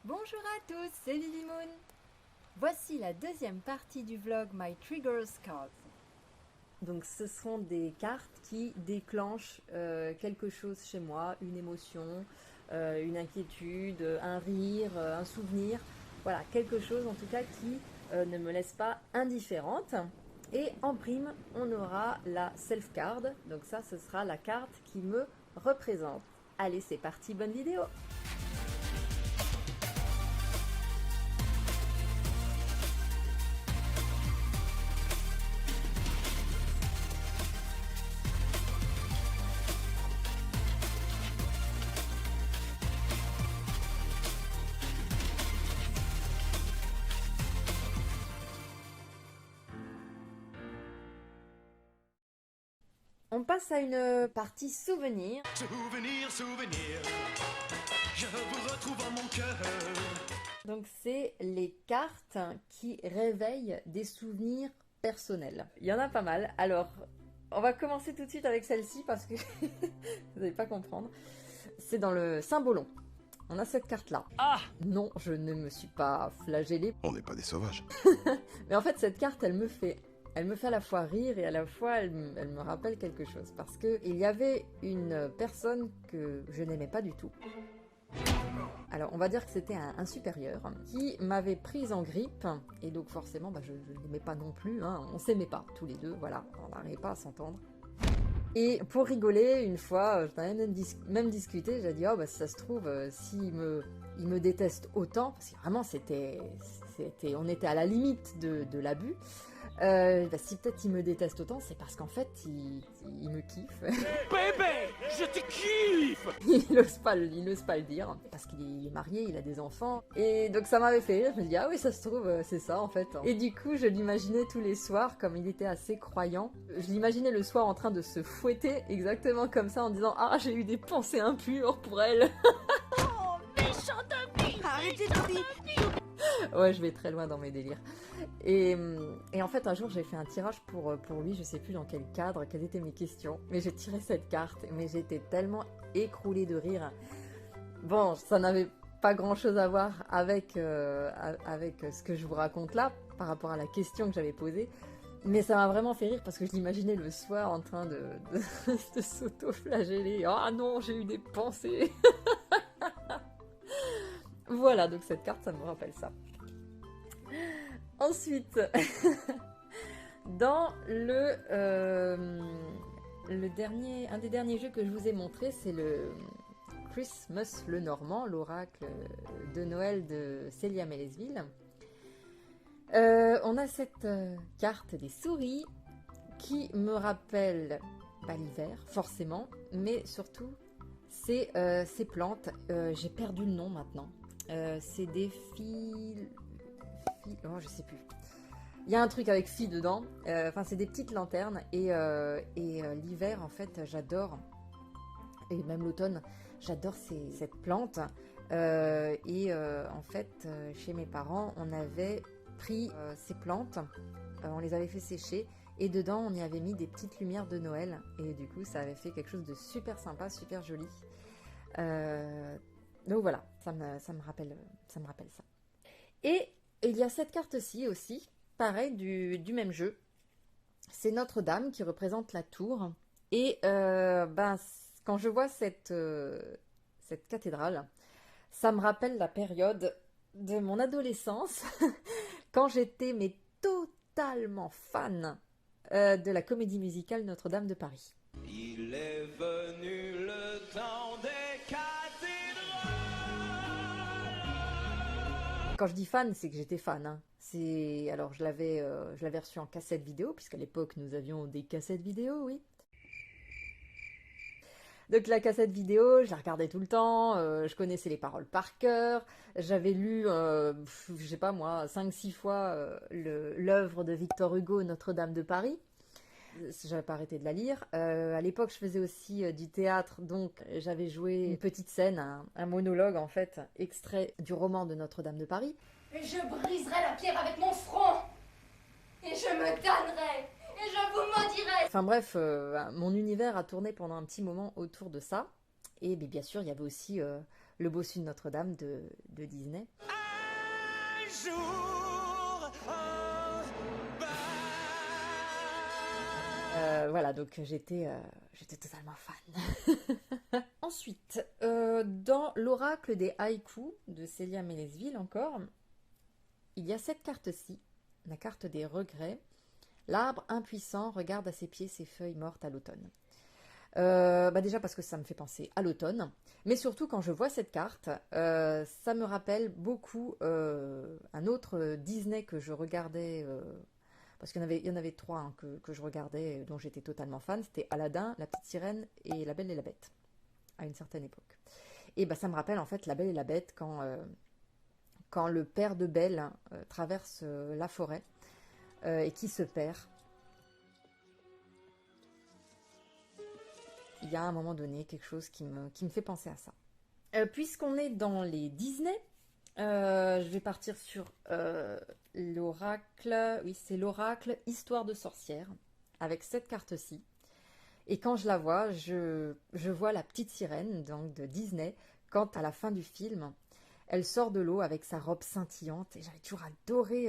Bonjour à tous, c'est Lily Moon. Voici la deuxième partie du vlog My Triggers Cards. Donc ce sont des cartes qui déclenchent quelque chose chez moi, une émotion, une inquiétude, un rire, un souvenir. Voilà, quelque chose en tout cas qui ne me laisse pas indifférente. Et en prime, on aura la self card. Donc ça, ce sera la carte qui me représente. Allez, c'est parti, bonne vidéo! On passe à une partie souvenir. Souvenir, souvenir, je vous retrouve en mon cœur. Donc c'est les cartes qui réveillent des souvenirs personnels. Il y en a pas mal. Alors, on va commencer tout de suite avec celle-ci parce que vous n'allez pas comprendre. C'est dans le Symbolon. On a cette carte-là. Ah! Non, je ne me suis pas flagellée. On n'est pas des sauvages. Mais en fait, cette carte, elle me fait à la fois rire et à la fois elle me rappelle quelque chose. Parce qu'il y avait une personne que je n'aimais pas du tout. Alors, on va dire que c'était un supérieur qui m'avait prise en grippe. Et donc, forcément, je ne l'aimais pas non plus. Hein. On s'aimait pas, tous les deux. Voilà, on n'arrivait pas à s'entendre. Et pour rigoler, une fois, j'en ai même discuté. J'ai dit, oh, si ça se trouve, s'il me déteste autant, parce que vraiment, on était à la limite de l'abus. Si peut-être il me déteste autant, c'est parce qu'en fait, il me kiffe. Bébé, je te kiffe! Il n'ose pas le dire, parce qu'il est marié, il a des enfants. Et donc ça m'avait fait rire, je me dis, ah oui, ça se trouve, c'est ça en fait. Et du coup, je l'imaginais tous les soirs, comme il était assez croyant. Je l'imaginais le soir en train de se fouetter, exactement comme ça, en disant, ah, j'ai eu des pensées impures pour elle. Oh, méchant ami! Arrêtez de dire! Ouais, je vais très loin dans mes délires. Et en fait, un jour, j'ai fait un tirage pour lui, je sais plus dans quel cadre, quelles étaient mes questions. Mais j'ai tiré cette carte, mais j'étais tellement écroulée de rire. Bon, ça n'avait pas grand-chose à voir avec ce que je vous raconte là, par rapport à la question que j'avais posée. Mais ça m'a vraiment fait rire parce que je l'imaginais le soir en train de s'auto-flageller. Ah non, j'ai eu des pensées. Voilà, donc cette carte, ça me rappelle ça. Ensuite, dans un des derniers jeux que je vous ai montré, c'est le Christmas le Normand, l'oracle de Noël de Célia Mélesville. On a cette carte des souris qui me rappelle l'hiver, forcément, mais surtout ces plantes. J'ai perdu le nom maintenant. C'est des oh, je sais plus. Il y a un truc avec filles dedans. C'est des petites lanternes. Et l'hiver, en fait, j'adore. Et même l'automne, j'adore cette plante. En fait, chez mes parents, on avait pris ces plantes. On les avait fait sécher. Et dedans, on y avait mis des petites lumières de Noël. Et du coup, ça avait fait quelque chose de super sympa, super joli. Donc voilà, ça me rappelle ça. Et il y a cette carte-ci aussi, pareil, du même jeu. C'est Notre-Dame qui représente la tour. Et quand je vois cette cathédrale, ça me rappelle la période de mon adolescence, quand j'étais totalement fan de la comédie musicale Notre-Dame de Paris. Il est venu le temps des cathédrales. Quand je dis fan, c'est que j'étais fan. Hein. Alors je l'avais reçu en cassette vidéo, puisqu'à l'époque nous avions des cassettes vidéo, oui. Donc la cassette vidéo, je la regardais tout le temps, je connaissais les paroles par cœur, j'avais lu, je sais pas moi, 5-6 fois l'œuvre de Victor Hugo, Notre-Dame de Paris. J'avais pas arrêté de la lire. À l'époque, je faisais aussi du théâtre, donc j'avais joué une petite scène, un monologue en fait, extrait du roman de Notre-Dame de Paris. Et je briserai la pierre avec mon front, et je me damnerai, et je vous maudirai. Enfin bref, mon univers a tourné pendant un petit moment autour de ça. Et bien sûr, il y avait aussi Le Bossu de Notre-Dame de Disney. Un jour en bas. Voilà, donc j'étais totalement fan. Ensuite, dans l'oracle des haïkus de Célia Mélesville encore, il y a cette carte-ci, la carte des regrets. L'arbre impuissant regarde à ses pieds ses feuilles mortes à l'automne. Déjà parce que ça me fait penser à l'automne, mais surtout quand je vois cette carte, ça me rappelle beaucoup un autre Disney que je regardais, parce qu'il y en avait trois hein, que je regardais, dont j'étais totalement fan. C'était Aladdin, La Petite Sirène et La Belle et la Bête, à une certaine époque. Et ça me rappelle en fait La Belle et la Bête quand le père de Belle traverse la forêt et qui se perd. Il y a à un moment donné quelque chose qui me fait penser à ça. Puisqu'on est dans les Disney, je vais partir sur l'oracle. Oui, c'est l'oracle Histoire de sorcière, avec cette carte-ci. Et quand je la vois, je vois la petite sirène donc de Disney, quand à la fin du film, elle sort de l'eau avec sa robe scintillante. Et j'avais toujours adoré,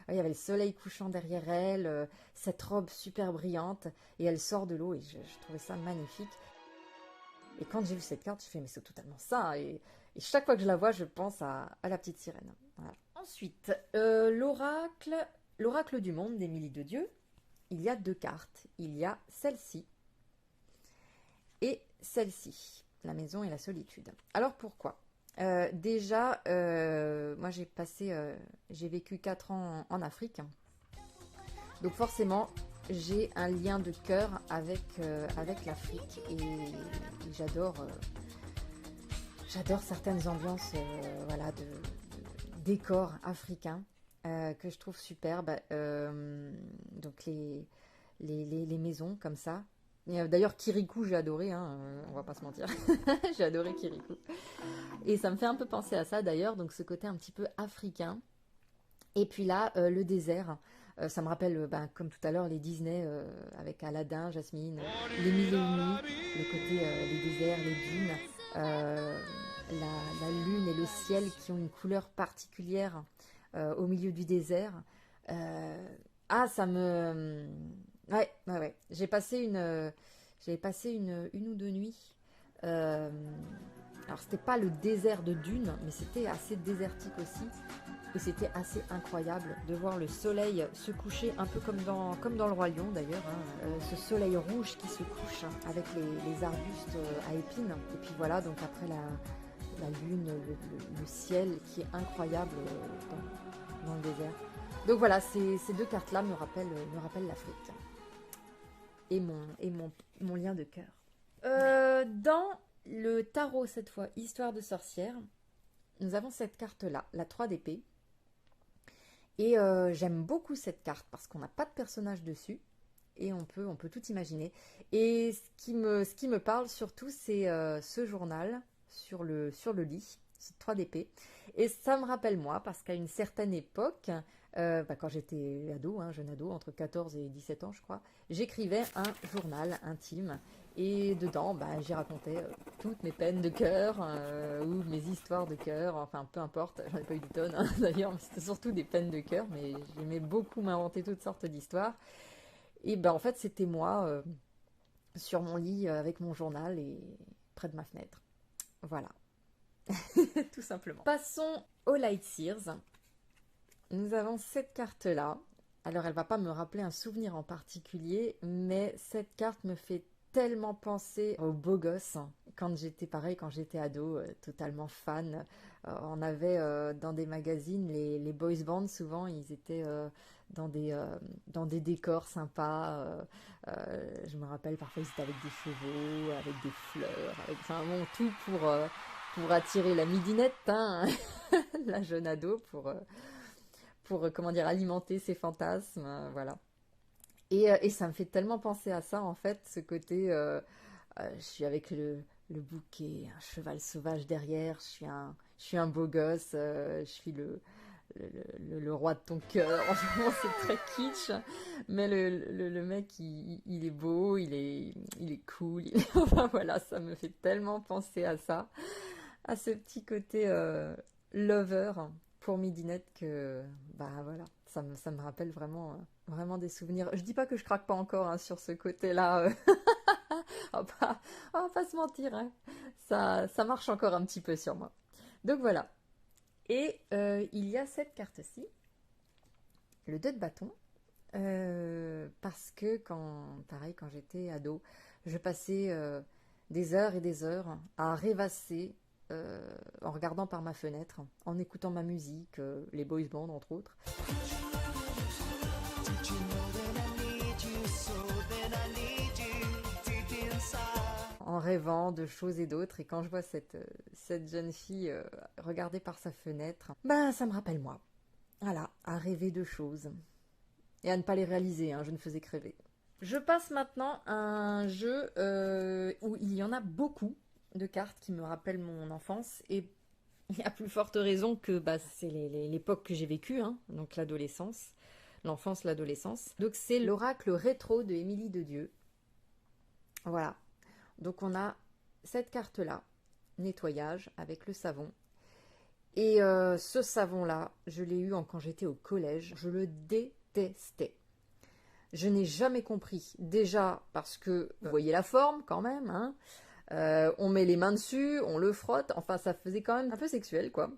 il y avait le soleil couchant derrière elle, cette robe super brillante. Et elle sort de l'eau et je trouvais ça magnifique. Et quand j'ai vu cette carte, je fais mais c'est totalement ça. Et chaque fois que je la vois, je pense à la petite sirène. Voilà. Ensuite, l'oracle du monde d'Émilie de Dieu. Il y a deux cartes. Il y a celle-ci et celle-ci, la maison et la solitude. Alors pourquoi ? Déjà, moi j'ai vécu 4 ans en Afrique. Donc forcément, j'ai un lien de cœur avec l'Afrique et j'adore certaines ambiances de décors africains que je trouve superbes. Donc les maisons comme ça. D'ailleurs, Kirikou, j'ai adoré, hein, on va pas se mentir. J'ai adoré Kirikou. Et ça me fait un peu penser à ça d'ailleurs, donc ce côté un petit peu africain. Et puis là, le désert. Ça me rappelle, comme tout à l'heure, les Disney avec Aladdin, Jasmine, les mille et une nuits, le côté les déserts, les dunes, la lune et le ciel qui ont une couleur particulière au milieu du désert. Ça me... Ouais. J'avais passé une ou deux nuits. Alors, c'était pas le désert de dunes, mais c'était assez désertique aussi. Et c'était assez incroyable de voir le soleil se coucher, un peu comme dans le Roi Lion d'ailleurs. Hein. Ce soleil rouge qui se couche avec les arbustes à épines. Et puis voilà, donc après la lune, le ciel qui est incroyable dans le désert. Donc voilà, ces deux cartes-là me rappellent l'Afrique. Et mon lien de cœur. Dans le tarot, cette fois, Histoire de sorcière, nous avons cette carte-là, la 3 d'épée. Et j'aime beaucoup cette carte parce qu'on n'a pas de personnage dessus. Et on peut tout imaginer. Et ce qui me parle surtout, c'est ce journal sur le lit, cette 3 d'épée. Et ça me rappelle moi, parce qu'à une certaine époque, quand j'étais ado, jeune ado, entre 14 et 17 ans je crois, j'écrivais un journal intime et dedans j'y racontais toutes mes peines de cœur ou mes histoires de cœur, enfin peu importe, j'en ai pas eu des tonnes d'ailleurs, mais c'était surtout des peines de cœur, mais j'aimais beaucoup m'inventer toutes sortes d'histoires. Et en fait c'était moi sur mon lit avec mon journal et près de ma fenêtre. Voilà. Tout simplement. Passons au Light Sears. Nous avons cette carte-là. Alors, elle va pas me rappeler un souvenir en particulier, mais cette carte me fait tellement penser aux beaux gosses. Quand j'étais ado, totalement fan. On avait dans des magazines, les boys bands, souvent, ils étaient dans des décors sympas. Je me rappelle, parfois, ils étaient avec des chevaux, avec des fleurs, tout pour attirer la midinette, la jeune ado, pour alimenter ses fantasmes, voilà. Et ça me fait tellement penser à ça, en fait, ce côté, je suis avec le bouquet, un cheval sauvage derrière, je suis un beau gosse, je suis le roi de ton cœur. Franchement, c'est très kitsch, mais le mec, il est beau, il est cool, enfin voilà, ça me fait tellement penser à ça. à ce petit côté lover pour Midinette que, bah voilà, ça me rappelle vraiment des souvenirs. Je dis pas que je craque pas encore hein, sur ce côté-là. On va pas se mentir, hein. Ça marche encore un petit peu sur moi. Donc voilà. Et il y a cette carte-ci, le 2 de bâton, parce que pareil, quand j'étais ado, je passais des heures et des heures à rêvasser en regardant par ma fenêtre, en écoutant ma musique, les boys bands entre autres. En rêvant de choses et d'autres, et quand je vois cette jeune fille regarder par sa fenêtre, ben ça me rappelle moi. Voilà, à rêver de choses. Et à ne pas les réaliser, hein, je ne faisais que rêver. Je passe maintenant à un jeu où il y en a beaucoup de cartes qui me rappellent mon enfance, et il y a plus forte raison que bah, c'est l'époque que j'ai vécue, hein, donc l'adolescence, l'enfance, l'adolescence. Donc c'est l'oracle rétro de Émilie de Dieu. Voilà. Donc on a cette carte-là, nettoyage avec le savon. Et ce savon-là, je l'ai eu quand j'étais au collège. Je le détestais. Je n'ai jamais compris. Déjà parce que, vous voyez la forme quand même, hein. On met les mains dessus, on le frotte. Enfin, ça faisait quand même un peu sexuel, quoi.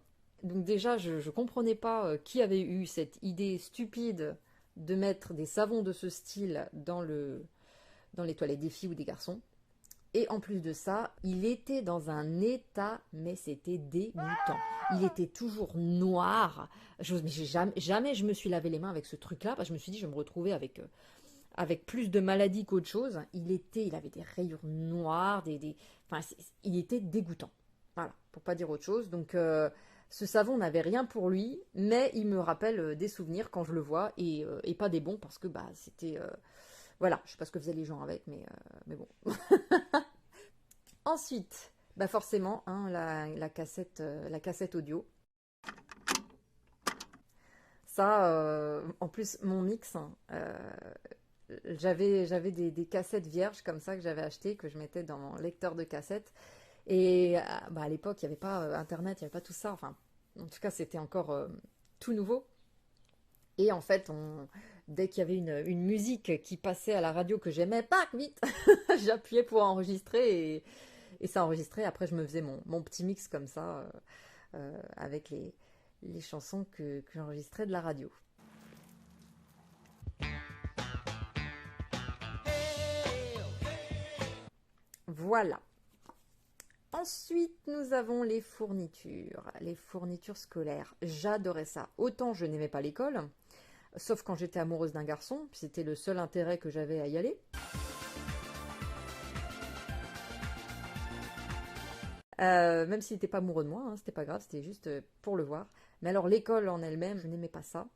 Donc déjà, je ne comprenais pas qui avait eu cette idée stupide de mettre des savons de ce style dans les toilettes des filles ou des garçons. Et en plus de ça, il était dans un état, mais c'était dégoûtant. Il était toujours noir. Jamais je me suis lavé les mains avec ce truc-là, parce que je me suis dit, je me retrouvais avec plus de maladies qu'autre chose. Il avait des rayures noires, enfin, il était dégoûtant. Voilà, pour pas dire autre chose. Donc, ce savon n'avait rien pour lui, mais il me rappelle des souvenirs quand je le vois, et pas des bons, parce que bah, c'était... Voilà, je sais pas ce que faisaient les gens avec, mais bon. Ensuite, bah forcément, hein, la cassette audio. Ça, en plus, mon mix, hein, j'avais des cassettes vierges comme ça que j'avais achetées, que je mettais dans mon lecteur de cassettes. Et bah, à l'époque, il n'y avait pas Internet, il n'y avait pas tout ça. Enfin, en tout cas, c'était encore tout nouveau. Et en fait, dès qu'il y avait une musique qui passait à la radio que j'aimais, pas vite, j'appuyais pour enregistrer et ça enregistrait. Après, je me faisais mon petit mix comme ça avec les chansons que j'enregistrais de la radio. Voilà. Ensuite, nous avons les fournitures scolaires. J'adorais ça. Autant je n'aimais pas l'école, sauf quand j'étais amoureuse d'un garçon, puis c'était le seul intérêt que j'avais à y aller. Même s'il n'était pas amoureux de moi, hein, c'était pas grave, c'était juste pour le voir. Mais alors l'école en elle-même, je n'aimais pas ça.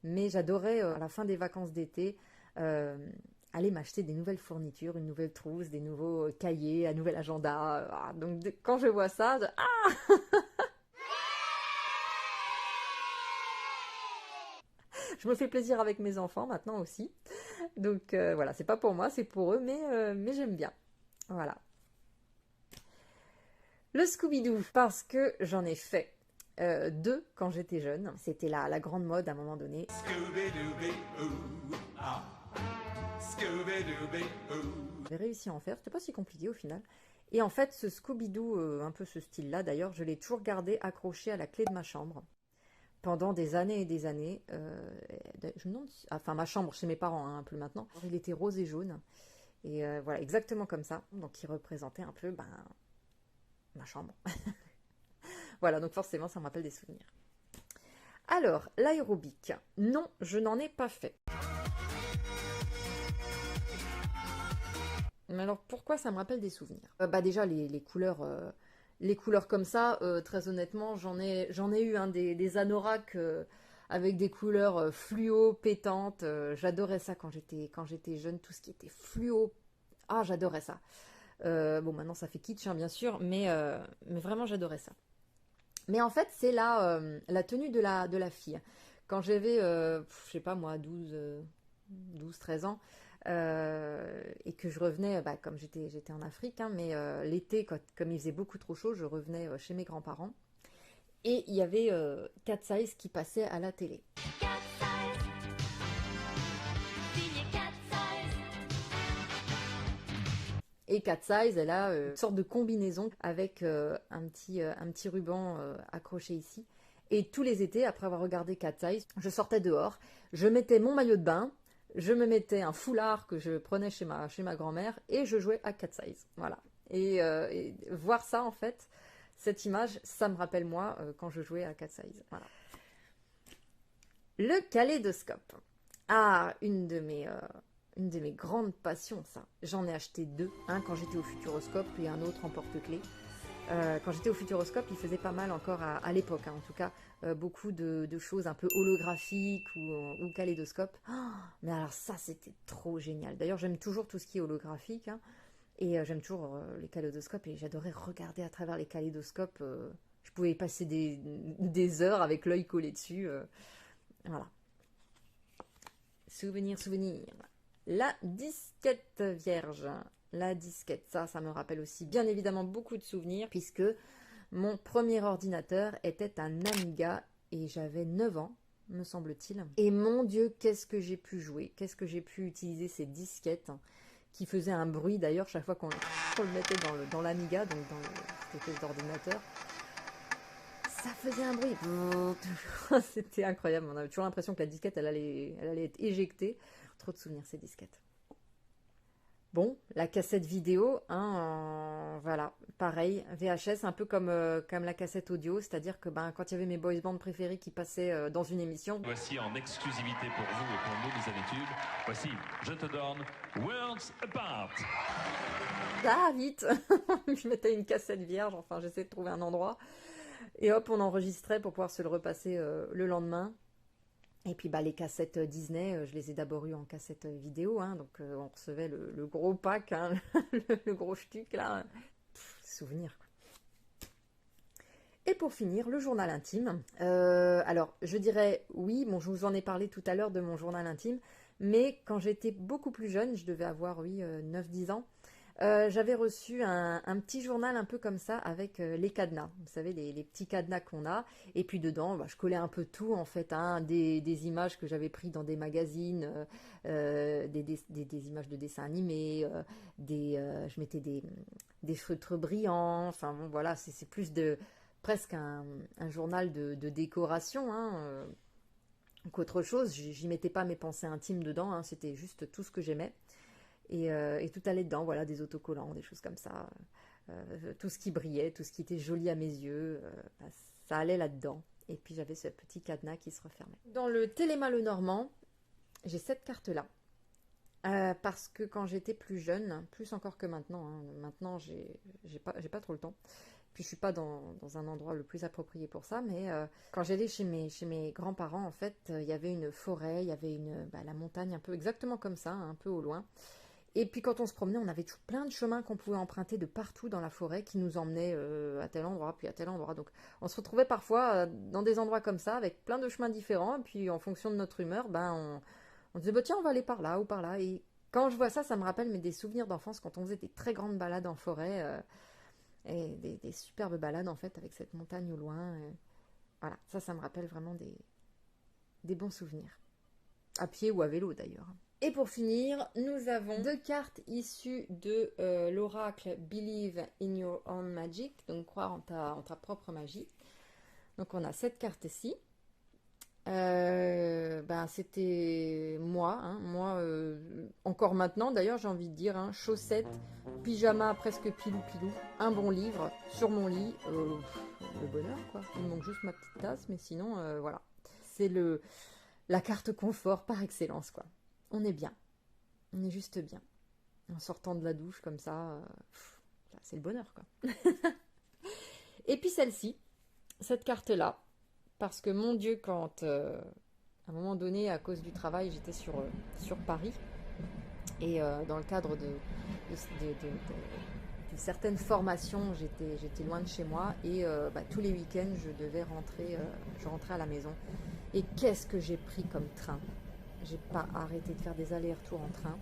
Mais j'adorais, à la fin des vacances d'été, aller m'acheter des nouvelles fournitures, une nouvelle trousse, des nouveaux cahiers, un nouvel agenda. Donc quand je vois ça, je me fais plaisir avec mes enfants maintenant aussi. Donc voilà, c'est pas pour moi, c'est pour eux, mais j'aime bien. Voilà. Le Scooby-Doo, parce que j'en ai fait 2 quand j'étais jeune. C'était la grande mode à un moment donné. J'ai réussi à en faire, c'était pas si compliqué au final. Et en fait, ce Scooby-Doo, un peu ce style-là d'ailleurs, je l'ai toujours gardé accroché à la clé de ma chambre. Pendant des années et des années. Je me demande enfin, ma chambre chez mes parents, hein, un peu maintenant. Il était rose et jaune. Et voilà, exactement comme ça. Donc il représentait un peu ma chambre. Voilà, donc forcément, ça me rappelle des souvenirs. Alors, l'aérobic. Non, je n'en ai pas fait. Mais alors, pourquoi ça me rappelle des souvenirs? Bah déjà, les couleurs comme ça, très honnêtement, j'en ai eu des anoraks avec des couleurs fluo, pétantes. J'adorais ça quand j'étais jeune, tout ce qui était fluo. Ah, j'adorais ça. Bon, maintenant ça fait kitsch, hein, bien sûr, mais vraiment j'adorais ça. Mais en fait, c'est la tenue de la fille. Quand j'avais, je sais pas moi, 12, 13 ans, et que je revenais, comme j'étais en Afrique, hein, mais l'été, comme il faisait beaucoup trop chaud, je revenais chez mes grands-parents. Et il y avait Cat Size qui passait à la télé. Cat size. Signé cat size. Et Cat Size, elle a une sorte de combinaison avec un petit ruban accroché ici. Et tous les étés, après avoir regardé Cat Size, je sortais dehors, je mettais mon maillot de bain, je me mettais un foulard que je prenais chez ma grand-mère et je jouais à Cat Size. Voilà. Et voir ça, en fait, cette image, ça me rappelle moi quand je jouais à Cat Size. Voilà. Le kaléidoscope. Ah, une de mes grandes passions, ça. J'en ai acheté 2, un quand j'étais au Futuroscope et un autre en porte-clés. Quand j'étais au Futuroscope, il faisait pas mal encore à l'époque, hein, en tout cas, beaucoup de choses un peu holographiques ou kaléidoscope. Oh, mais alors ça, c'était trop génial. D'ailleurs, j'aime toujours tout ce qui est holographique, hein, et j'aime toujours les kaléidoscopes, et j'adorais regarder à travers les kaléidoscopes. Je pouvais y passer des heures avec l'œil collé dessus. Voilà. Souvenir. La disquette vierge. La disquette, ça me rappelle aussi bien évidemment beaucoup de souvenirs, puisque mon premier ordinateur était un Amiga et j'avais 9 ans, me semble-t-il. Et mon Dieu, qu'est-ce que j'ai pu jouer, qu'est-ce que j'ai pu utiliser ces disquettes qui faisaient un bruit d'ailleurs chaque fois qu'on le mettait dans l'Amiga, donc dans cette espèce d'ordinateur. Ça faisait un bruit. C'était incroyable, on avait toujours l'impression que la disquette elle allait être éjectée. Trop de souvenirs ces disquettes. Bon, la cassette vidéo, hein, voilà, pareil, VHS, un peu comme la cassette audio, c'est-à-dire que quand il y avait mes boys bands préférés qui passaient dans une émission. Voici en exclusivité pour vous et pour nous, mes habitudes, voici Je te donne Worlds Apart. Ah, vite. Je mettais une cassette vierge, enfin j'essayais de trouver un endroit, et hop, on enregistrait pour pouvoir se le repasser le lendemain. Et puis les cassettes Disney, je les ai d'abord eues en cassette vidéo, hein, donc on recevait le gros pack, hein, le gros schtuck là. Souvenir quoi. Et pour finir, le journal intime. Alors je dirais oui, bon je vous en ai parlé tout à l'heure de mon journal intime, mais quand j'étais beaucoup plus jeune, je devais avoir 9-10 ans, j'avais reçu un petit journal un peu comme ça avec les cadenas, vous savez les petits cadenas qu'on a, et puis dedans je collais un peu tout en fait, hein, des images que j'avais prises dans des magazines, des images de dessins animés, je mettais des feutres brillants, enfin bon voilà, c'est plus presque un journal de décoration, hein, qu'autre chose. J'y mettais pas mes pensées intimes dedans, hein, c'était juste tout ce que j'aimais. Et tout allait dedans, voilà, des autocollants, des choses comme ça, tout ce qui brillait, tout ce qui était joli à mes yeux, ça allait là-dedans. Et puis j'avais ce petit cadenas qui se refermait. Dans le Téléma Lenormand, j'ai cette carte-là, parce que quand j'étais plus jeune, plus encore que maintenant, hein, maintenant j'ai pas trop le temps, puis je suis pas dans un endroit le plus approprié pour ça, mais quand j'allais chez mes grands-parents, en fait, il y avait une forêt, il y avait la montagne un peu exactement comme ça, un peu au loin. Et puis quand on se promenait, on avait toujours plein de chemins qu'on pouvait emprunter de partout dans la forêt qui nous emmenaient à tel endroit, puis à tel endroit. Donc on se retrouvait parfois dans des endroits comme ça, avec plein de chemins différents. Et puis en fonction de notre humeur, on disait tiens, on va aller par là ou par là. Et quand je vois ça, ça me rappelle des souvenirs d'enfance quand on faisait des très grandes balades en forêt. Et des superbes balades en fait avec cette montagne au loin. Voilà, ça me rappelle vraiment des bons souvenirs. À pied ou à vélo d'ailleurs. Et pour finir, nous avons 2 cartes issues de l'oracle Believe in Your Own Magic, donc croire en ta propre magie. Donc on a cette carte-ci. C'était moi, hein, encore maintenant d'ailleurs j'ai envie de dire, hein, chaussettes, pyjama presque pilou, un bon livre sur mon lit, le bonheur quoi. Il me manque juste ma petite tasse, mais sinon voilà, c'est la carte confort par excellence quoi. On est bien, on est juste bien. En sortant de la douche comme ça, c'est le bonheur quoi. Et puis celle-ci, cette carte-là, parce que mon Dieu, quand à un moment donné, à cause du travail, j'étais sur Paris, et dans le cadre de certaines formations, j'étais loin de chez moi, et tous les week-ends, je rentrais à la maison. Et qu'est-ce que j'ai pris comme train? J'ai pas arrêté de faire des allers-retours en train.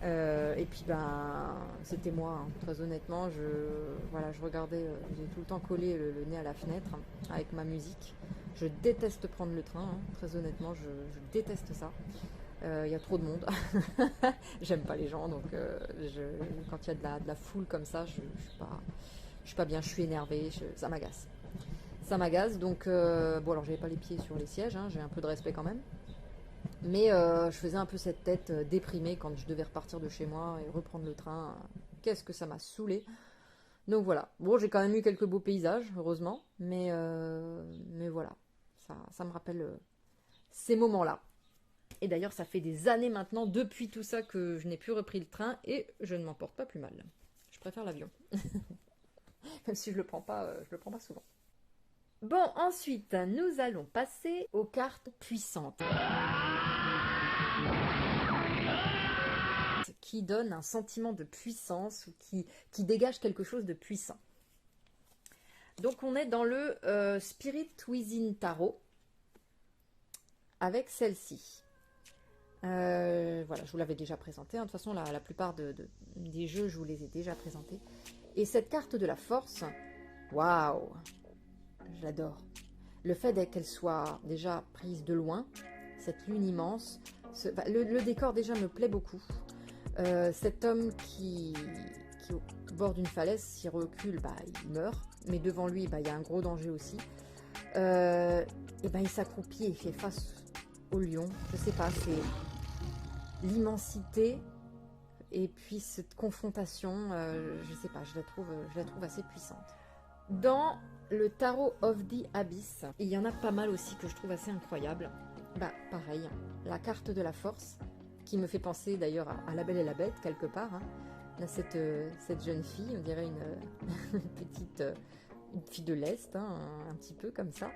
Et puis ben c'était moi, hein. Très honnêtement, je regardais, j'ai tout le temps collé le nez à la fenêtre avec ma musique. Je déteste prendre le train, hein. Très honnêtement, je déteste ça. Il y a trop de monde. J'aime pas les gens, donc quand il y a de la foule comme ça, je suis pas bien, je suis énervée, ça m'agace. Ça m'agace, donc bon alors j'avais pas les pieds sur les sièges, hein, j'ai un peu de respect quand même. Mais je faisais un peu cette tête déprimée quand je devais repartir de chez moi et reprendre le train. Qu'est-ce que ça m'a saoulée. Donc voilà. Bon, j'ai quand même eu quelques beaux paysages, heureusement. Mais voilà. Ça me rappelle ces moments-là. Et d'ailleurs, ça fait des années maintenant, depuis tout ça, que je n'ai plus repris le train et je ne m'en porte pas plus mal. Je préfère l'avion. Même si je le prends pas souvent. Bon, ensuite, nous allons passer aux cartes puissantes. Qui donne un sentiment de puissance ou qui dégage quelque chose de puissant. Donc on est dans le Spirit Within Tarot avec celle-ci. Voilà, je vous l'avais déjà présenté. De toute façon, la plupart des jeux, je vous les ai déjà présentés. Et cette carte de la force, waouh, je l'adore. Le fait qu'elle soit déjà prise de loin, cette lune immense, le décor déjà me plaît beaucoup. Cet homme qui est au bord d'une falaise, s'il recule, il meurt. Mais devant lui, il y a un gros danger aussi. Il s'accroupit et il fait face au lion. Je sais pas, c'est l'immensité et puis cette confrontation. Je sais pas, je la trouve assez puissante. Dans le Tarot of the Abyss, il y en a pas mal aussi que je trouve assez incroyables. Pareil, la carte de la force, qui me fait penser d'ailleurs à La Belle et la Bête, quelque part. Hein. Là, cette jeune fille, on dirait une fille de l'Est, hein, un petit peu comme ça.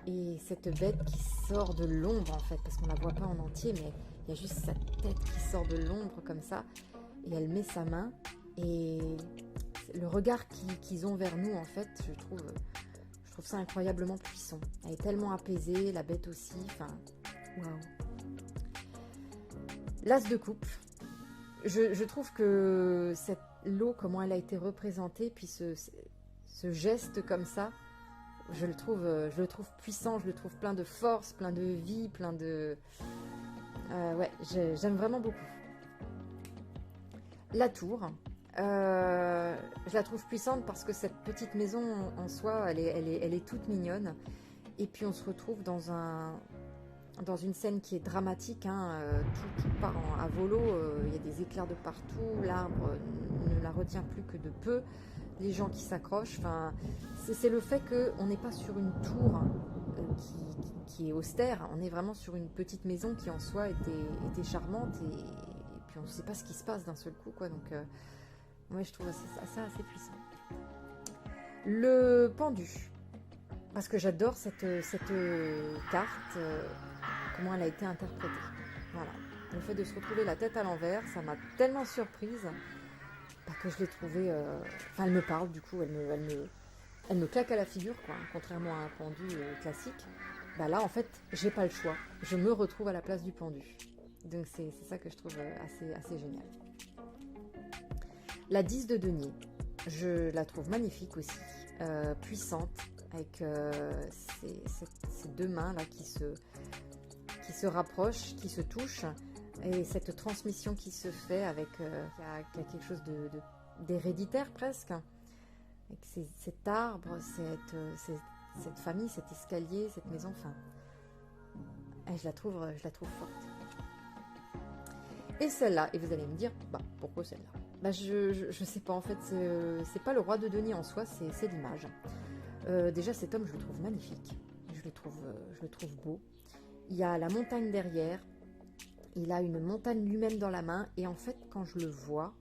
Et cette bête qui sort de l'ombre, en fait, parce qu'on la voit pas en entier, mais il y a juste sa tête qui sort de l'ombre comme ça. Et elle met sa main, et le regard qu'ils ont vers nous, en fait, je trouve ça incroyablement puissant. Elle est tellement apaisée, la bête aussi, enfin, waouh. L'As de coupe, je trouve que l'eau, comment elle a été représentée, puis ce geste comme ça, je le trouve puissant, je le trouve plein de force, plein de vie, plein de... j'aime vraiment beaucoup. La tour, je la trouve puissante parce que cette petite maison en soi, elle est toute mignonne. Et puis on se retrouve dans une scène qui est dramatique, hein, tout part à volo, il y a des éclairs de partout, l'arbre ne la retient plus que de peu, les gens qui s'accrochent, enfin, c'est le fait qu'on n'est pas sur une tour qui est austère, on est vraiment sur une petite maison qui en soi était charmante et puis on ne sait pas ce qui se passe d'un seul coup, quoi, donc je trouve ça assez puissant. Le pendu, parce que j'adore cette carte, comment elle a été interprétée. Voilà. Le fait de se retrouver la tête à l'envers, ça m'a tellement surprise que je l'ai trouvée... elle me parle, du coup, elle me claque à la figure, quoi, hein, contrairement à un pendu classique. Là, en fait, j'ai pas le choix. Je me retrouve à la place du pendu. Donc, c'est ça que je trouve assez génial. La 10 de denier, je la trouve magnifique aussi, puissante, avec ces deux mains là qui se rapprochent, qui se touchent, et cette transmission qui se fait avec qui a quelque chose d'héréditaire presque, avec cet arbre, cette famille, cet escalier, cette maison, enfin, je la trouve forte. Et celle-là, et vous allez me dire, pourquoi celle-là ? Je sais pas, en fait, c'est pas le roi de denier en soi, c'est l'image. Déjà, cet homme, je le trouve magnifique, je le trouve beau. Il y a la montagne derrière, il a une montagne lui-même dans la main, et en fait, quand je le vois,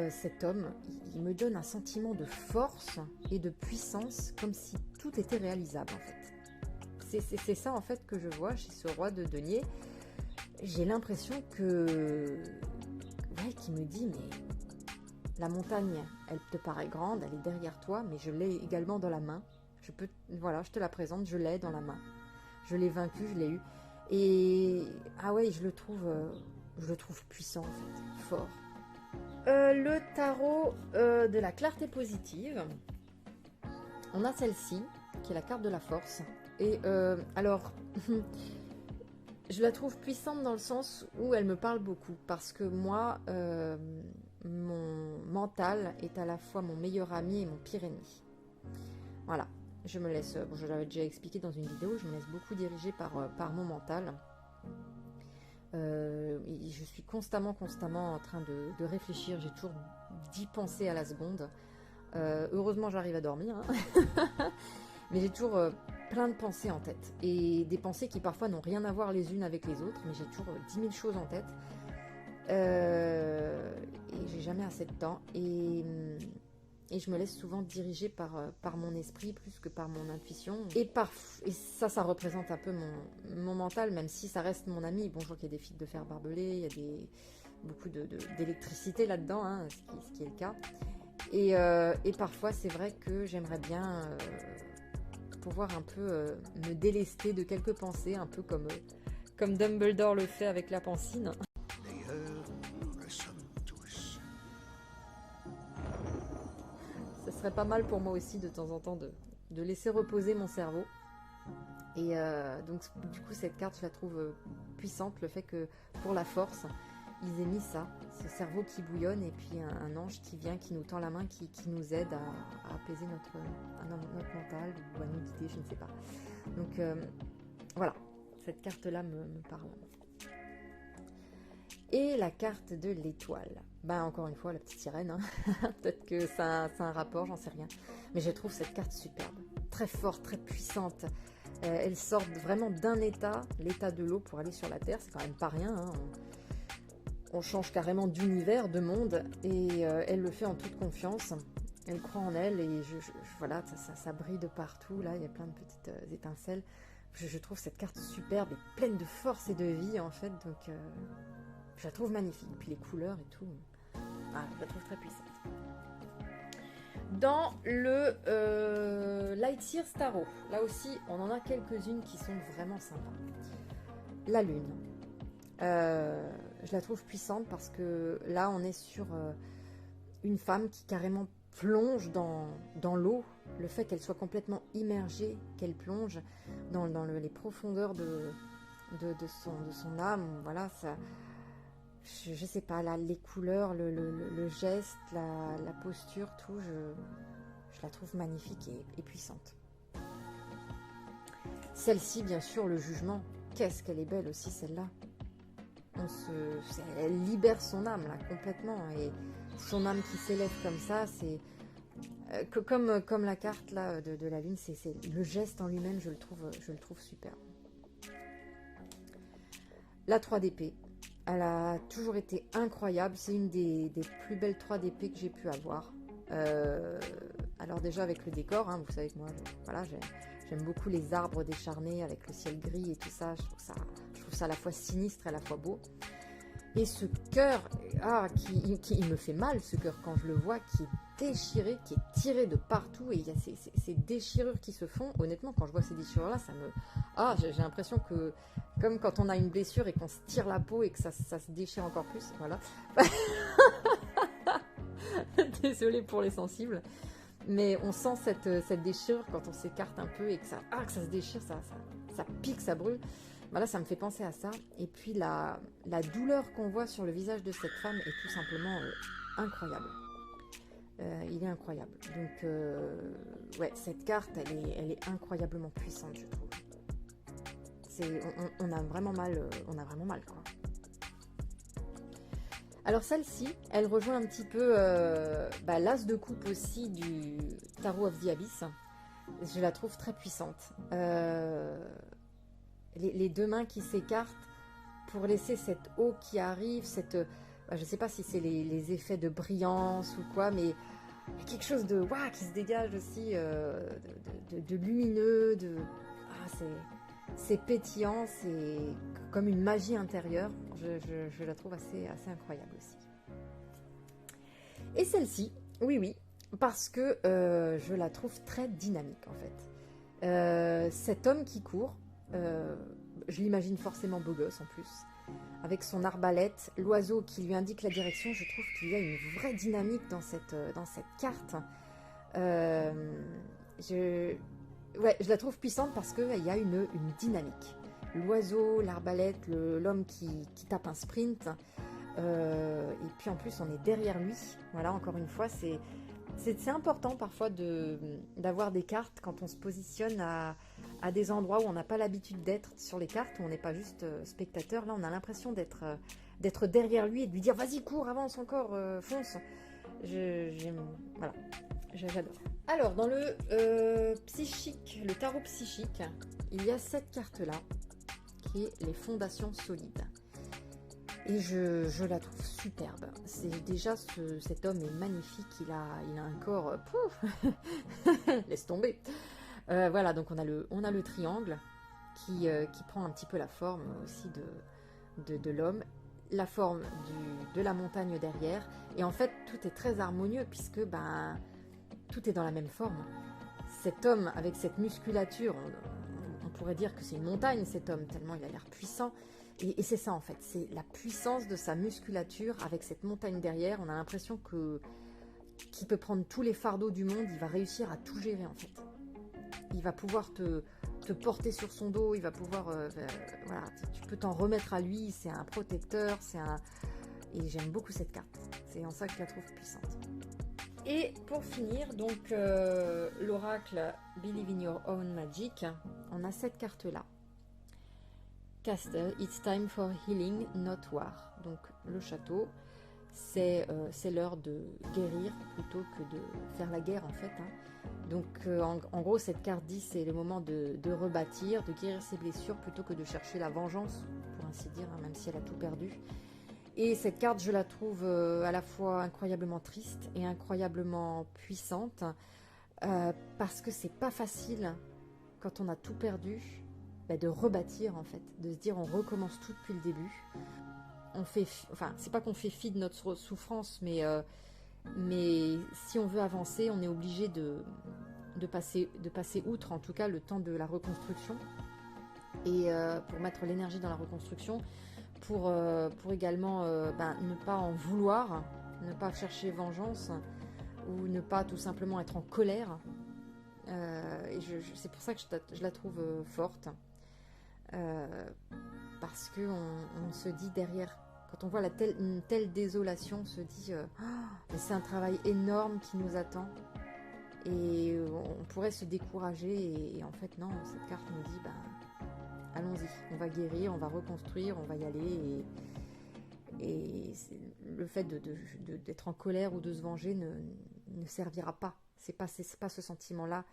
cet homme, il me donne un sentiment de force et de puissance, comme si tout était réalisable, en fait. C'est ça, en fait, que je vois chez ce roi de denier. J'ai l'impression qu'il me dit, mais la montagne, elle te paraît grande, elle est derrière toi, mais je l'ai également dans la main. Je te la présente, je l'ai dans la main. Je l'ai vaincu, je l'ai eu. Et je le trouve je le trouve puissant en fait, fort. Le tarot de la clarté positive, on a celle-ci, qui est la carte de la force. Et alors, je la trouve puissante dans le sens où elle me parle beaucoup, parce que moi, mon mental est à la fois mon meilleur ami et mon pire ennemi. Voilà, je me laisse, bon, je l'avais déjà expliqué dans une vidéo, je me laisse beaucoup diriger par mon mental. Je suis constamment en train de réfléchir, j'ai toujours 10 pensées à la seconde. Heureusement j'arrive à dormir, hein. Mais j'ai toujours plein de pensées en tête, et des pensées qui parfois n'ont rien à voir les unes avec les autres, mais j'ai toujours 10 000 choses en tête, et j'ai jamais assez de temps, et je me laisse souvent diriger par mon esprit plus que par mon intuition, et ça représente un peu mon mental, même si ça reste mon ami. Bon, je vois qu'il y a des fils de fer barbelés, il y a beaucoup d'électricité là-dedans, hein, ce qui est le cas, et parfois c'est vrai que j'aimerais bien pouvoir un peu me délester de quelques pensées, un peu comme Dumbledore le fait avec la pancine. D'ailleurs, nous le sommes tous. Ce serait pas mal pour moi aussi de temps en temps de laisser reposer mon cerveau. Et donc du coup cette carte, je la trouve puissante, le fait que pour la force, ils aient mis ça, ce cerveau qui bouillonne, et puis un ange qui vient, qui nous tend la main, qui nous aide à apaiser notre mental, ou à nous guider, je ne sais pas. Donc voilà, cette carte-là me parle. Et la carte de l'étoile. Ben encore une fois, la petite sirène, hein. Peut-être que ça a un rapport, j'en sais rien. Mais je trouve cette carte superbe, très forte, très puissante. Elle sort vraiment d'un état, l'état de l'eau, pour aller sur la Terre, c'est quand même pas rien, hein. On change carrément d'univers, de monde, et elle le fait en toute confiance. Elle croit en elle, et voilà, ça brille de partout. Là, il y a plein de petites étincelles. Je trouve cette carte superbe et pleine de force et de vie, en fait. Donc, je la trouve magnifique. Puis les couleurs et tout, je la trouve très puissante. Dans le Lightyear Tarot, là aussi, on en a quelques-unes qui sont vraiment sympas. La Lune. Je la trouve puissante parce que là on est sur une femme qui carrément plonge dans l'eau, le fait qu'elle soit complètement immergée, qu'elle plonge dans les profondeurs de son âme, voilà, ça, je sais pas, là, les couleurs, le geste, la posture, tout, je la trouve magnifique et puissante. Celle-ci, bien sûr, le jugement, qu'est-ce qu'elle est belle aussi, celle-là. Elle libère son âme là complètement, et son âme qui s'élève comme ça, c'est comme la carte là de la lune, c'est le geste en lui-même, je le trouve superbe. La 3 d'épée, elle a toujours été incroyable, c'est une des plus belles 3 d'épée que j'ai pu avoir. Alors déjà avec le décor, hein, vous savez que moi voilà, j'aime beaucoup les arbres décharnés avec le ciel gris et tout ça, je trouve ça à la fois sinistre et à la fois beau. Et ce cœur, qui me fait mal, ce cœur, quand je le vois, qui est déchiré, qui est tiré de partout, et il y a ces déchirures qui se font. Honnêtement, quand je vois ces déchirures-là, j'ai l'impression que, comme quand on a une blessure et qu'on se tire la peau et que ça se déchire encore plus, voilà. Désolée pour les sensibles. Mais on sent cette déchirure quand on s'écarte un peu et que ça se déchire, ça pique, ça brûle. Voilà, ça me fait penser à ça. Et puis la douleur qu'on voit sur le visage de cette femme est tout simplement incroyable. Il est incroyable. Donc, ouais, cette carte, elle est incroyablement puissante, je trouve. On a vraiment mal, quoi. Alors celle-ci, elle rejoint un petit peu l'as de coupe aussi du Tarot of the Abyss. Je la trouve très puissante. Les deux mains qui s'écartent pour laisser cette eau qui arrive, je ne sais pas si c'est les effets de brillance ou quoi, mais il y a quelque chose de qui se dégage aussi, de lumineux, c'est pétillant, c'est comme une magie intérieure. Je la trouve assez incroyable aussi. Et celle-ci, oui, parce que je la trouve très dynamique en fait. Cet homme qui court, je l'imagine forcément beau gosse en plus, avec son arbalète, l'oiseau qui lui indique la direction. Je trouve qu'il y a une vraie dynamique dans cette carte. Je la trouve puissante parce qu'il y a une dynamique. L'oiseau, l'arbalète, l'homme qui tape un sprint. Et puis en plus, on est derrière lui. Voilà, encore une fois, c'est important parfois d'avoir des cartes quand on se positionne à des endroits où on n'a pas l'habitude d'être sur les cartes, où on n'est pas juste spectateur. Là, on a l'impression d'être derrière lui et de lui dire « Vas-y, cours, avance encore, fonce !» Voilà, j'adore. Alors, dans le psychique, le tarot psychique, il y a cette carte-là, qui est les fondations solides. Et je la trouve superbe. C'est déjà cet homme est magnifique. Il a un corps. Pouf laisse tomber. Voilà, donc on a le triangle qui prend un petit peu la forme aussi de l'homme, la forme de la montagne derrière. Et en fait, tout est très harmonieux puisque tout est dans la même forme. Cet homme avec cette musculature, on pourrait dire que c'est une montagne, cet homme, tellement il a l'air puissant. Et c'est ça en fait, c'est la puissance de sa musculature avec cette montagne derrière. On a l'impression qu'il peut prendre tous les fardeaux du monde, il va réussir à tout gérer en fait. Il va pouvoir te porter sur son dos, il va pouvoir... voilà, tu peux t'en remettre à lui, c'est un protecteur, et j'aime beaucoup cette carte. C'est en ça que je la trouve puissante. Et pour finir, donc l'oracle Believe in Your Own Magic, on a cette carte-là. Castle, it's time for healing, not war. Donc le château, c'est l'heure de guérir plutôt que de faire la guerre en fait. Donc en gros cette carte dit c'est le moment de rebâtir, de guérir ses blessures plutôt que de chercher la vengeance, pour ainsi dire, même si elle a tout perdu. Et cette carte je la trouve à la fois incroyablement triste et incroyablement puissante parce que c'est pas facile quand on a tout perdu. De rebâtir en fait, de se dire on recommence tout depuis le début. C'est pas qu'on fait fi de notre souffrance, mais si on veut avancer, on est obligé de passer outre en tout cas le temps de la reconstruction et pour mettre l'énergie dans la reconstruction, pour également ne pas en vouloir, ne pas chercher vengeance ou ne pas tout simplement être en colère. Et c'est pour ça que je la trouve forte. Parce que on se dit derrière, quand on voit une telle désolation, on se dit mais c'est un travail énorme qui nous attend et on pourrait se décourager et en fait non, cette carte nous dit allons-y, on va guérir, on va reconstruire, on va y aller et le fait d'être en colère ou de se venger ne servira pas. C'est pas ce sentiment-là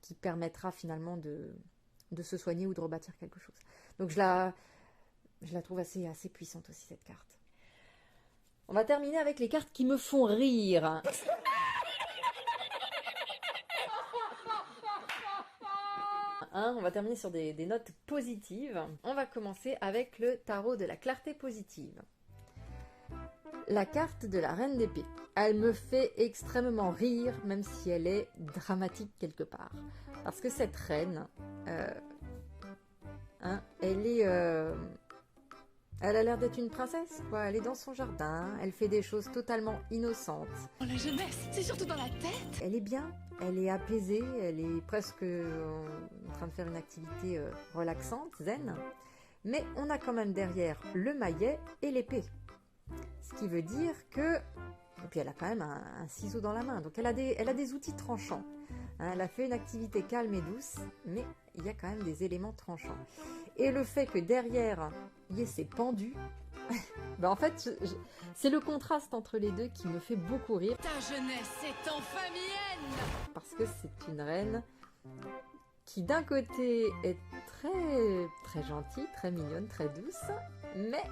qui permettra finalement de se soigner ou de rebâtir quelque chose. Donc je la trouve assez puissante aussi cette carte. On va terminer avec les cartes qui me font rire. On va terminer sur des notes positives. On va commencer avec le tarot de la clarté positive. La carte de la reine d'épée. Elle me fait extrêmement rire, même si elle est dramatique quelque part. Parce que cette reine, elle a l'air d'être une princesse, quoi. Elle est dans son jardin, elle fait des choses totalement innocentes. Dans la jeunesse, c'est surtout dans la tête. Elle est bien, elle est apaisée, elle est presque en train de faire une activité relaxante, zen. Mais on a quand même derrière le maillet et l'épée. Ce qui veut dire que... Et puis elle a quand même un ciseau dans la main, donc elle a des outils tranchants. Elle a fait une activité calme et douce, mais il y a quand même des éléments tranchants. Et le fait que derrière, il y ait ces pendus, en fait, c'est le contraste entre les deux qui me fait beaucoup rire. Ta jeunesse est enfin mienne. Parce que c'est une reine qui d'un côté est très, très gentille, très mignonne, très douce, mais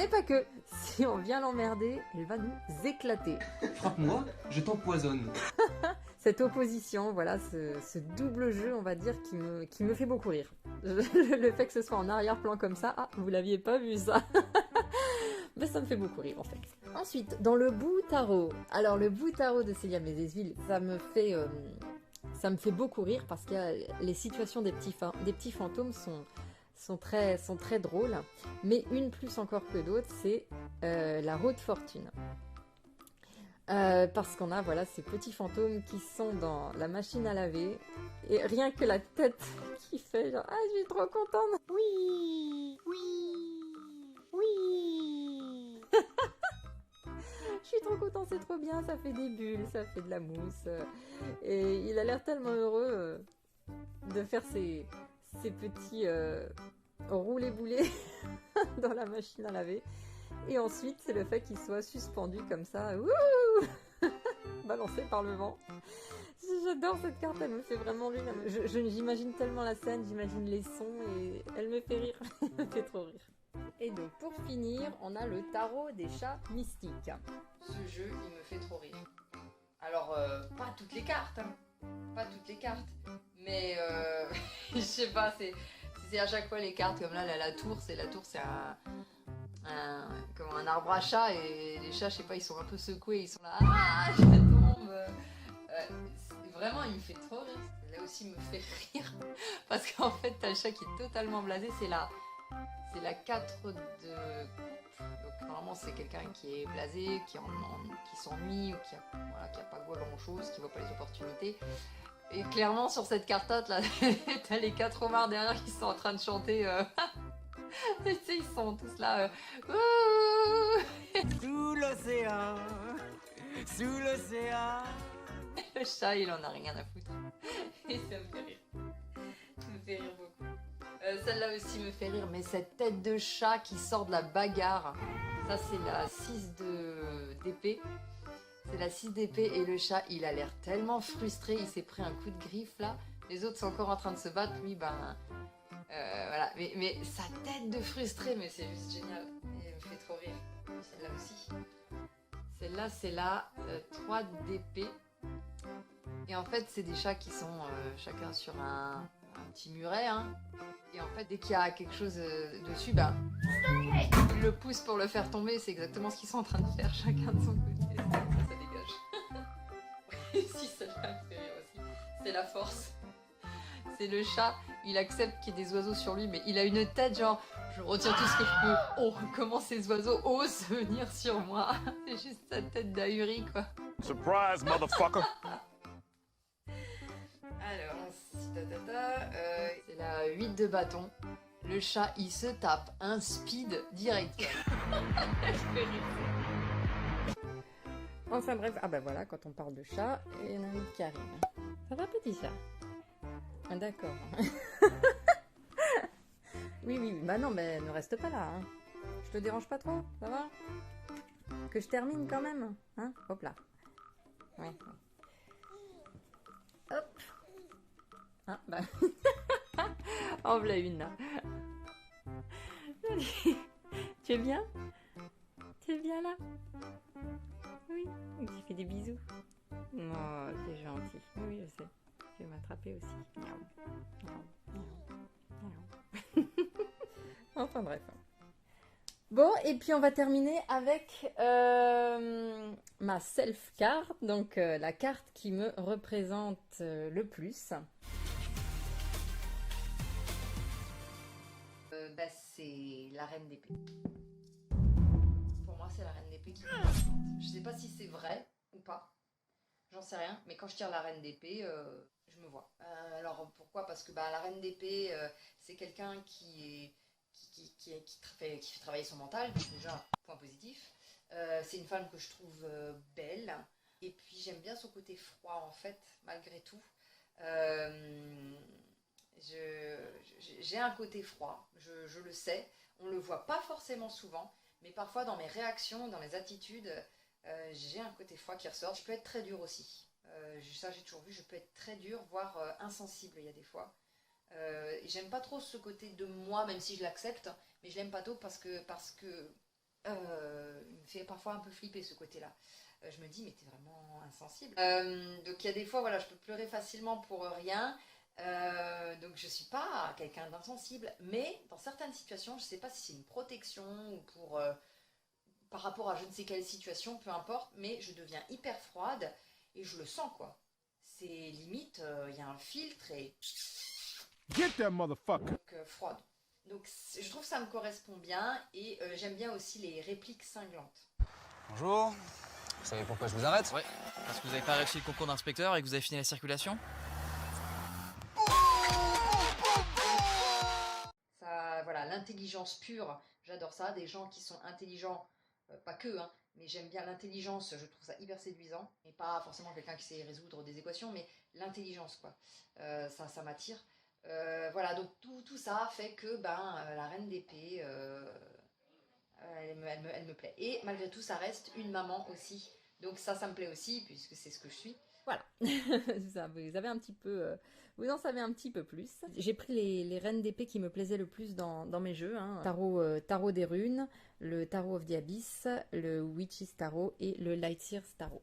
pas que. Si on vient l'emmerder, elle va nous éclater. Frappe-moi, je t'empoisonne. Cette opposition, voilà, ce double jeu, on va dire, qui me fait beaucoup rire. Le fait que ce soit en arrière-plan comme ça, vous l'aviez pas vu ça. Mais ça me fait beaucoup rire en fait. Ensuite, dans le bout tarot. Alors le bout tarot de Célia Mézesville, ça me fait beaucoup rire parce que les situations des petits fantômes sont très drôles. Mais une plus encore que d'autres, c'est la roue de fortune. Parce qu'on a voilà, ces petits fantômes qui sont dans la machine à laver. Et rien que la tête qui fait genre « Ah, je suis trop contente !» Oui, oui, oui. Je suis trop contente, c'est trop bien, ça fait des bulles, ça fait de la mousse. Et il a l'air tellement heureux de faire ses petits roulés-boulés dans la machine à laver. Et ensuite, c'est le fait qu'il soit suspendu comme ça, balancé par le vent. J'adore cette carte, elle me fait vraiment rire. J'imagine tellement la scène, j'imagine les sons et elle me fait rire. Elle me fait trop rire. Et donc pour finir, on a le tarot des chats mystiques. Ce jeu, il me fait trop rire. Alors, pas toutes les cartes, hein. Pas toutes les cartes. Mais, je sais pas, c'est à chaque fois les cartes, comme là, la tour, c'est un arbre à chat et les chats, je sais pas, ils sont un peu secoués, ils sont là, ah, je tombe. Vraiment, il me fait trop rire. Là aussi, il me fait rire. Parce qu'en fait, t'as le chat qui est totalement blasé. C'est la 4 de... Donc, normalement, c'est quelqu'un qui est blasé, qui s'ennuie ou qui a pas grand chose, qui voit pas les opportunités. Et clairement, sur cette carte-là, t'as les 4 homards derrière qui sont en train de chanter. Tu sais, ils sont tous là. Sous l'océan, sous l'océan. Le chat, il en a rien à foutre. Et ça me fait rire. Ça me fait rire beaucoup. Celle-là aussi me fait rire, mais cette tête de chat qui sort de la bagarre. Ça, c'est la 6 d'épée. C'est la 6 d'épée et le chat, il a l'air tellement frustré. Il s'est pris un coup de griffe là. Les autres sont encore en train de se battre. Lui, voilà. Mais sa tête de frustré, mais c'est juste génial. Et elle me fait trop rire. Celle-là aussi. Celle-là, c'est la 3 d'épée. Et en fait, c'est des chats qui sont chacun sur un petit muret. Hein. Et en fait, dès qu'il y a quelque chose dessus, ils le poussent pour le faire tomber. C'est exactement ce qu'ils sont en train de faire, chacun de son côté. Ça dégage. Et si, celle-là me fait rire aussi. C'est la force. C'est le chat, il accepte qu'il y ait des oiseaux sur lui, mais il a une tête genre, je retire tout ce que je peux. Oh, comment ces oiseaux osent venir sur moi. C'est juste sa tête d'ahuri, quoi. Surprise, motherfucker! Alors, c'est la 8 de bâton. Le chat, il se tape un speed direct. Enfin bref, ah bah voilà, quand on parle de chat, il y en a une qui arrive. Ça va, petit chat? Ah, d'accord. Oui, bah non, mais ne reste pas là. Hein. Je te dérange pas trop, ça va? Que je termine quand même, hein? Hop là. Ouais. Hop. Ah, bah. En voilà une là. Tu es bien? Tu es bien là? Oui, tu fais des bisous. Oh, c'est gentil. Oui, je sais. Tu vais m'attraper aussi. Miaou. Miaou. Miaou. Enfin bref. Bon, et puis on va terminer avec ma self-card, donc la carte qui me représente le plus. C'est la reine d'épée. Pour moi, c'est la reine d'épée qui me représente. Je sais pas si c'est vrai ou pas. J'en sais rien, mais quand je tire la reine d'épée, je me vois. Alors pourquoi? Parce que la reine d'épée, c'est quelqu'un qui fait travailler son mental, donc déjà, point positif. C'est une femme que je trouve belle, et puis j'aime bien son côté froid en fait, malgré tout. J'ai un côté froid, je le sais, on le voit pas forcément souvent, mais parfois dans mes réactions, dans mes attitudes, j'ai un côté froid qui ressort. Je peux être très dure aussi, ça j'ai toujours vu, je peux être très dure, voire insensible il y a des fois. J'aime pas trop ce côté de moi, même si je l'accepte, mais je l'aime pas trop parce que il me fait parfois un peu flipper ce côté-là. Je me dis, mais t'es vraiment insensible. Donc il y a des fois, voilà, je peux pleurer facilement pour rien. Donc je suis pas quelqu'un d'insensible, mais dans certaines situations, je sais pas si c'est une protection ou pour par rapport à je ne sais quelle situation, peu importe, mais je deviens hyper froide et je le sens quoi. C'est limite, il y a un filtre et Get that motherfucker! donc, froide. Donc je trouve que ça me correspond bien et j'aime bien aussi les répliques cinglantes. Bonjour. Vous savez pourquoi je vous arrête? Ouais, parce que vous avez pas réussi le concours d'inspecteur et que vous avez fini la circulation. Ça, voilà, l'intelligence pure, j'adore ça. Des gens qui sont intelligents, pas que, hein, mais j'aime bien l'intelligence, je trouve ça hyper séduisant. Et pas forcément quelqu'un qui sait résoudre des équations, mais l'intelligence, quoi. Ça m'attire. Voilà, donc tout ça fait que la reine d'épée, elle me plaît. Et malgré tout, ça reste une maman aussi. Donc ça me plaît aussi, puisque c'est ce que je suis. Voilà, ça, vous avez un petit peu, vous en savez un petit peu plus. J'ai pris les reines d'épée qui me plaisaient le plus dans mes jeux. Hein. Tarot des runes, le Tarot of the Abyss, le Witch's Tarot et le Lightyear's Tarot.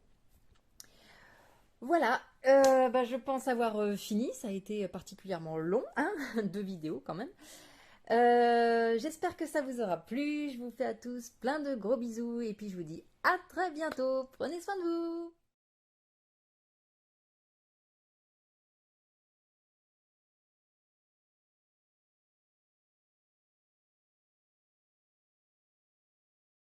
Voilà, je pense avoir fini. Ça a été particulièrement long, hein, 2 vidéos quand même. J'espère que ça vous aura plu. Je vous fais à tous plein de gros bisous et puis je vous dis à très bientôt. Prenez soin de vous.